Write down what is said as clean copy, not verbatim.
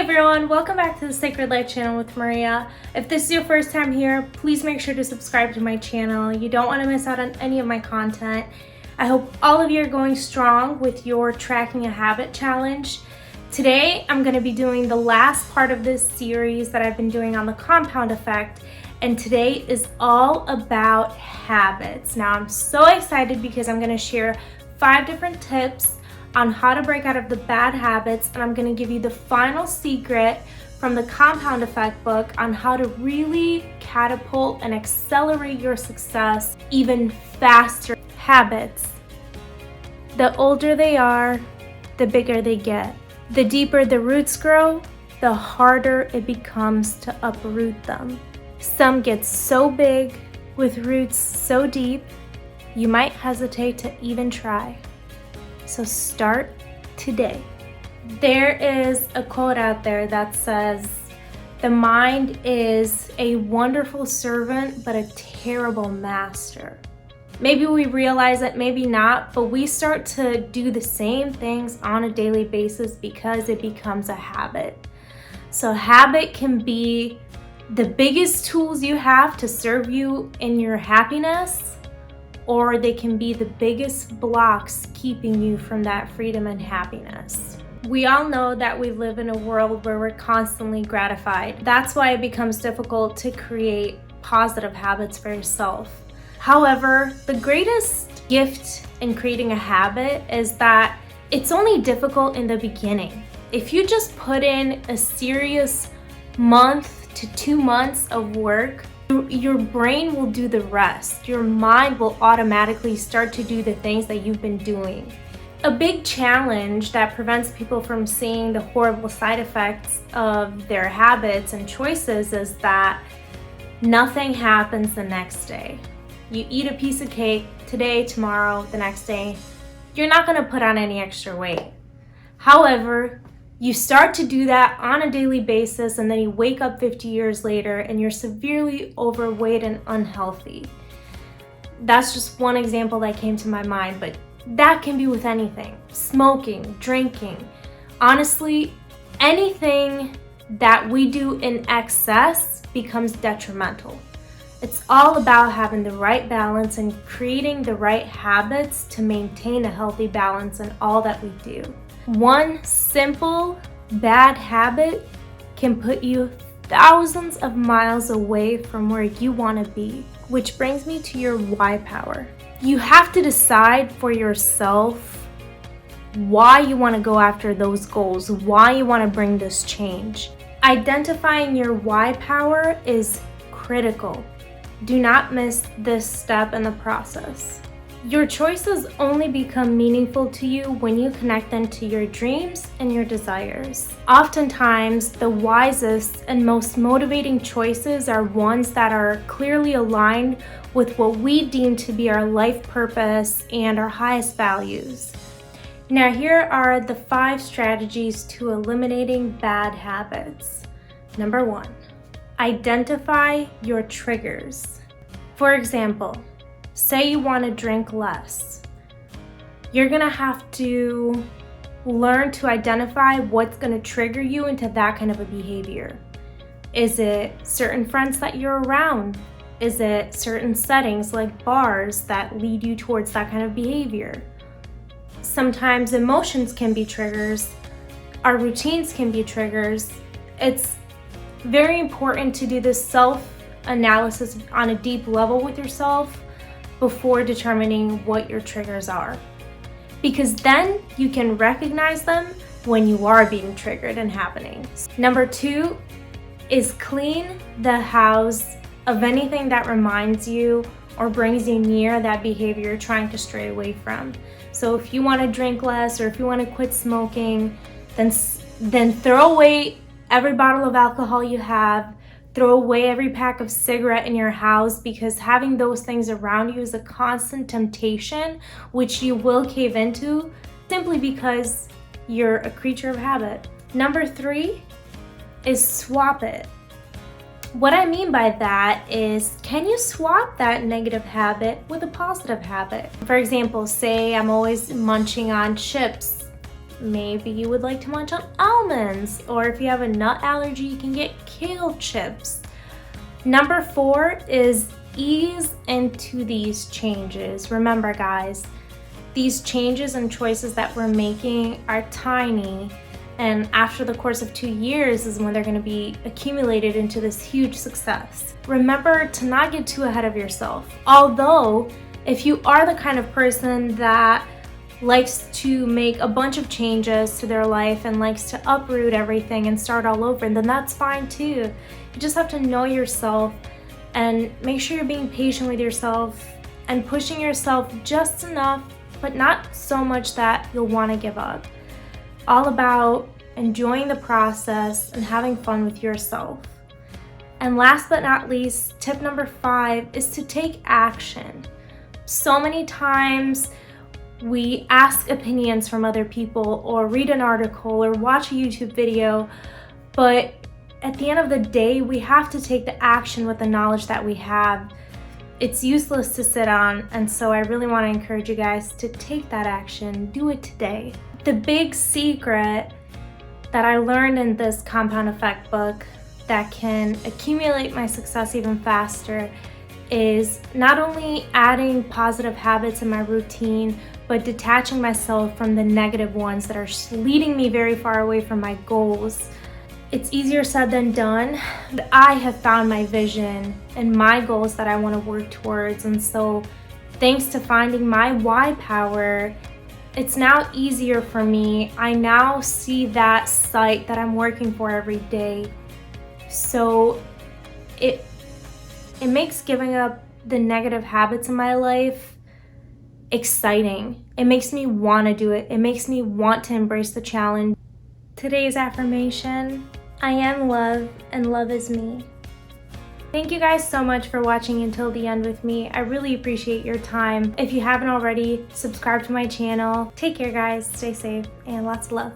everyone, welcome back to the Sacred Life channel with Maria. If this is your first time here, please make sure to subscribe to my channel. You don't want to miss out on any of my content. I hope all of you are going strong with your Tracking a Habit challenge. Today, I'm going to be doing the last part of this series that I've been doing on the compound effect, and today is all about habits. Now, I'm so excited because I'm going to share 5 different tips on how to break out of the bad habits, and I'm going to give you the final secret from the Compound Effect book on how to really catapult and accelerate your success even faster. Habits. The older they are, the bigger they get. The deeper the roots grow, the harder it becomes to uproot them. Some get so big with roots so deep, you might hesitate to even try. So start today. There is a quote out there that says, "The mind is a wonderful servant, but a terrible master." Maybe we realize it, maybe not, but we start to do the same things on a daily basis because it becomes a habit. So habit can be the biggest tools you have to serve you in your happiness, or they can be the biggest blocks keeping you from that freedom and happiness. We all know that we live in a world where we're constantly gratified. That's why it becomes difficult to create positive habits for yourself. However, the greatest gift in creating a habit is that it's only difficult in the beginning. If you just put in a serious month to 2 months of work, your brain will do the rest. Your mind will automatically start to do the things that you've been doing. A big challenge that prevents people from seeing the horrible side effects of their habits and choices is that nothing happens the next day. You eat a piece of cake today, tomorrow, the next day, you're not going to put on any extra weight. However, you start to do that on a daily basis, and then you wake up 50 years later and you're severely overweight and unhealthy. That's just one example that came to my mind, but that can be with anything. Smoking, drinking. Honestly, anything that we do in excess becomes detrimental. It's all about having the right balance and creating the right habits to maintain a healthy balance in all that we do. One simple bad habit can put you thousands of miles away from where you want to be, which brings me to your why power. You have to decide for yourself why you want to go after those goals, why you want to bring this change. Identifying your why power is critical. Do not miss this step in the process. Your choices only become meaningful to you when you connect them to your dreams and your desires. Oftentimes, the wisest and most motivating choices are ones that are clearly aligned with what we deem to be our life purpose and our highest values. Now, here are the 5 strategies to eliminating bad habits. Number 1, identify your triggers. For example, say you want to drink less. You're going to have to learn to identify what's going to trigger you into that kind of a behavior. Is it certain friends that you're around? Is it certain settings like bars that lead you towards that kind of behavior? Sometimes emotions can be triggers. Our routines can be triggers. It's very important to do this self-analysis on a deep level with yourself before determining what your triggers are, because then you can recognize them when you are being triggered and happening. Number 2 is clean the house of anything that reminds you or brings you near that behavior you're trying to stray away from. So if you want to drink less, or if you want to quit smoking, then throw away every bottle of alcohol you have. Throw away every pack of cigarette in your house, because having those things around you is a constant temptation, which you will cave into simply because you're a creature of habit. Number 3 is swap it. What I mean by that is, can you swap that negative habit with a positive habit? For example, say I'm always munching on chips maybe you would like to munch on almonds, or if you have a nut allergy, you can get kale chips. Number 4 is ease into these changes. Remember guys, these changes and choices that we're making are tiny, and after the course of 2 years is when they're going to be accumulated into this huge success. Remember to not get too ahead of yourself. Although, if you are the kind of person that likes to make a bunch of changes to their life and likes to uproot everything and start all over, and then that's fine too. You just have to know yourself and make sure you're being patient with yourself and pushing yourself just enough, but not so much that you'll want to give up. All about enjoying the process and having fun with yourself. And last but not least, tip number 5 is to take action. So many times we ask opinions from other people or read an article or watch a YouTube video, but at the end of the day, we have to take the action with the knowledge that we have. It's useless to sit on, and so I really want to encourage you guys to take that action. Do it today. The big secret that I learned in this Compound Effect book that can accumulate my success even faster is not only adding positive habits in my routine, but detaching myself from the negative ones that are leading me very far away from my goals. It's easier said than done, but I have found my vision and my goals that I want to work towards, and so thanks to finding my why power, it's now easier for me. I now see that sight that I'm working for every day. So it makes giving up the negative habits in my life exciting. It makes me want to do it. It makes me want to embrace the challenge. Today's affirmation: I am love and love is me. Thank you guys so much for watching until the end with me. I really appreciate your time. If you haven't already, subscribe to my channel. Take care guys, stay safe, and lots of love.